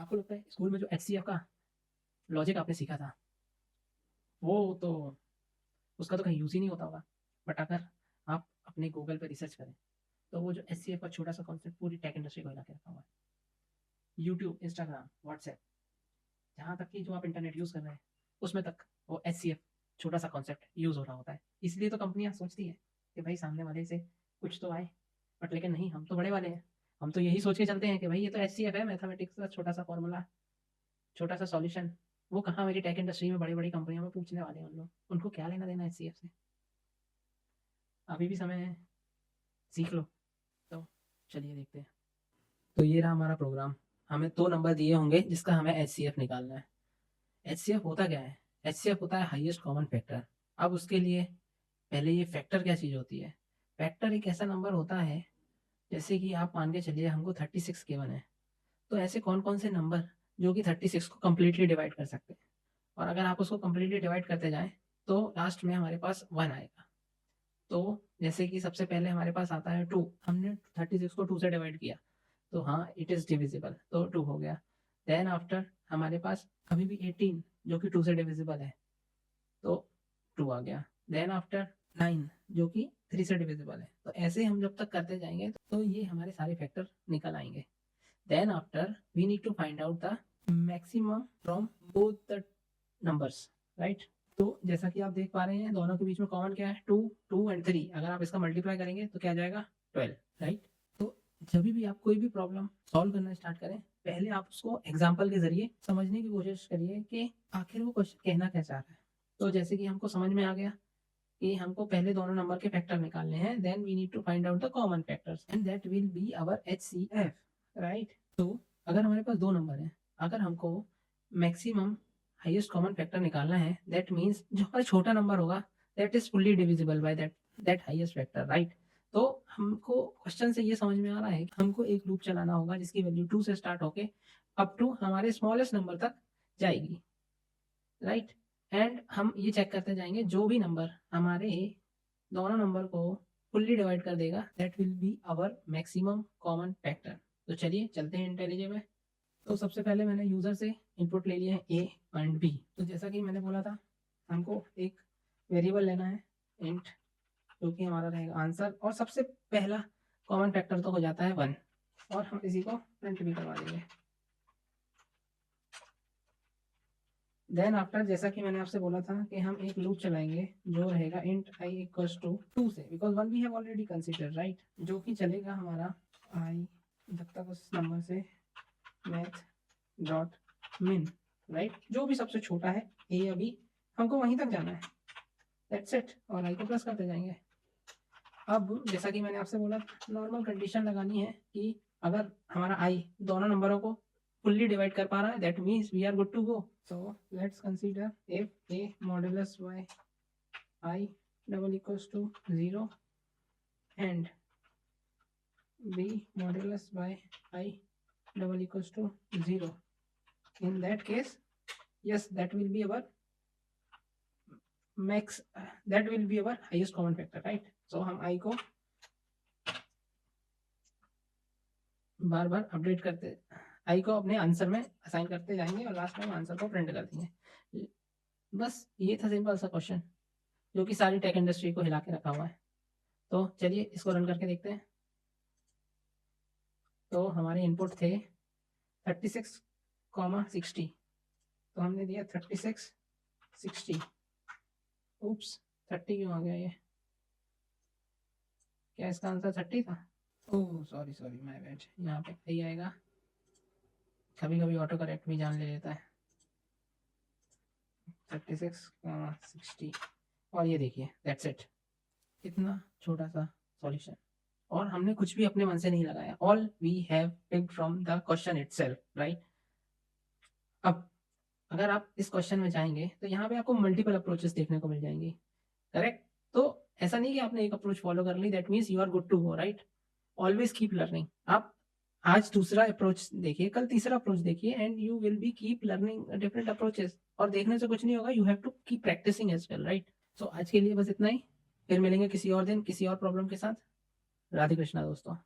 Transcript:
आपको लगता है स्कूल में जो एचसीएफ का लॉजिक आपने सीखा था, वो तो उसका तो कहीं यूज़ ही नहीं होता होगा। बट अगर आप अपने गूगल पे रिसर्च करें, तो वो जो एचसीएफ का छोटा-सा कॉन्सेप्ट पूरी टेक इंडस्ट्री को हिला के रखा हुआ है। यूट्यूब, इंस्टाग्राम, व्हाट्सएप, जहाँ तक कि जो आप इंटरनेट यूज़ कर रहे हैं, उसमें तक वो एचसीएफ छोटा-सा कॉन्सेप्ट यूज़ हो रहा होता है। इसलिए तो कंपनियाँ सोचती हैं कि भाई सामने वाले से कुछ तो आए, बट लेकिन नहीं, हम तो बड़े वाले हैं। हम तो यही सोच के चलते हैं कि भाई ये तो एचसीएफ है, मैथमेटिक्स का छोटा-सा फॉर्मूला, छोटा-सा सॉल्यूशन। वो कहाँ मेरी टेक इंडस्ट्री में बड़ी-बड़ी कंपनियों में पूछने वाले हैं उन लोग। उनको क्या लेना-देना एचसीएफ से? अभी भी समय है, सीख लो। तो चलिए देखते हैं। तो ये रहा हमारा प्रोग्राम। हमें 2 नंबर दिए होंगे जिसका हमें एचसीएफ निकालना है। एचसीएफ होता क्या है? एचसीएफ होता है हाईएस्ट कॉमन फैक्टर। अब उसके लिए पहले ये फैक्टर क्या चीज़ होती है? फैक्टर एक ऐसा नंबर होता है, जैसे कि आप मान के चलिए हमको 36 गिवन है। तो ऐसे कौन-कौन से नंबर जो कि 36 को कंप्लीटली डिवाइड कर सकते हैं? और अगर आप उसको कंप्लीटली डिवाइड करते जाएँ, तो लास्ट में हमारे पास 1 आएगा। तो जैसे कि सबसे पहले हमारे पास आता है 2, हमने 36 को 2 से डिवाइड किया, तो हाँ, इट इज़ डिविजिबल, तो 2 हो गया। देन आफ्टर हमारे पास अभी भी 18 जो कि 2 से डिविजिबल है, तो 2 आ गया। देन आफ्टर 9 जो कि 3 से डिविजिबल है। तो ऐसे हम जब तक करते जाएँगे, तो ये हमारे सारे फैक्टर निकल आएँगे। Then after we need to find out the maximum from both the numbers, right? तो जैसा कि आप देख पा रहे हैं, दोनों के बीच में कॉमन क्या है? 2, 2 एंड 3। अगर आप इसका मल्टीप्लाई करेंगे तो क्या आ जाएगा? 12, राइट? तो जभी भी आप कोई भी प्रॉब्लम सॉल्व करना स्टार्ट करें, पहले आप उसको एग्ज़ाम्पल के ज़रिए समझने की कोशिश करिए कि आखिर वो क्वेश्चन कहना क्या चाह रहा है। तो जैसे कि हमको समझ में आ गया कि हमको पहले दोनों नंबर के फैक्टर निकालने हैं, then we need to find out the common factors and that will be our HCF, right? तो अगर हमारे पास 2 नंबर हैं, अगर हमको मैक्सिमम हाईएस्ट कॉमन फैक्टर निकालना है, दैट मीन्स जो हमारा छोटा नंबर होगा, that is fully divisible by that highest factor, right? तो हमको क्वेश्चन से ये समझ में आ रहा है कि हमको एक लूप चलाना होगा जिसकी वैल्यू 2 से स्टार्ट होके अप टू हमारे स्मॉलेस्ट नंबर तक जाएगी, राइट? एंड हम ये चेक करते जाएँगे जो भी नंबर हमारे दोनों नंबर को फुल्ली डिवाइड कर देगा, that will be our maximum common factor. तो चलिए चलते हैं इंटेलिजे में। तो सबसे पहले मैंने यूज़र से इनपुट ले लिए हैं ए एंड बी। तो जैसा कि मैंने बोला था, हमको एक वेरिएबल लेना है इंट, जो कि हमारा रहेगा आंसर, और सबसे पहला कॉमन फैक्टर तो हो जाता है 1, और हम इसी को प्रिंट भी करवा देंगे। देन आफ्टर जैसा कि मैंने आपसे बोला था कि हम एक लूप चलाएंगे जो रहेगा इंट आई इक्वल्स टू 2 से, because 1 we have already consider, right? जो कि चलेगा हमारा आई जब तक उस नंबर से मैथ डॉट मिन, राइट? जो भी सबसे छोटा है ए या बी, हमको वहीं तक जाना है, दैट्स इट, और आई को प्लस करते जाएंगे। अब जैसा कि मैंने आपसे बोला, नॉर्मल कंडीशन लगानी है कि अगर हमारा आई दोनों नंबरों को फुल्ली डिवाइड कर पा रहा है, that means we are good to go. So let's consider if a modulus by i double equals to 0 and b modulus by i double equals to 0. In that case, yes, that will be our max, that will be our highest common factor, right? So हम i को बार बार update करते, i को अपने answer में assign करते जाएंगे और last में हम आंसर को प्रिंट कर देंगे। बस ये था सिंपल सा क्वेश्चन जो कि सारी टेक इंडस्ट्री को हिला के रखा हुआ है। तो चलिए इसको रन करके देखते हैं। तो हमारे इनपुट थे 36, 60, तो हमने दिया 36, 60। उप्स, 30 क्यों आ गया ये? क्या इसका आंसर 30 था? Oh sorry sorry, my bad. यहाँ पे सही आएगा, कभी कभी ऑटो करेक्ट भी जान ले लेता है। 36, 60, और ये देखिए दैट्स इट। इतना छोटा सा सॉल्यूशन, और हमने कुछ भी अपने मन से नहीं लगाया, all we have picked from the question itself, right? अब अगर आप इस क्वेश्चन में जाएंगे तो यहाँ पे आपको मल्टीपल अप्रोचेस देखने को मिल जाएंगी, करेक्ट? तो ऐसा नहीं कि आपने एक अप्रोच फॉलो कर ली that means you are good to go, right? Always keep learning. आप आज दूसरा अप्रोच देखिए, कल तीसरा अप्रोच देखिए, and you will be keep learning different approaches. और देखने से कुछ नहीं होगा, you have to keep practising as well, right? So आज के लिए बस इतना ही, फिर मिलेंगे किसी और दिन किसी और प्रॉब्लम के साथ। राधे कृष्णा दोस्तों।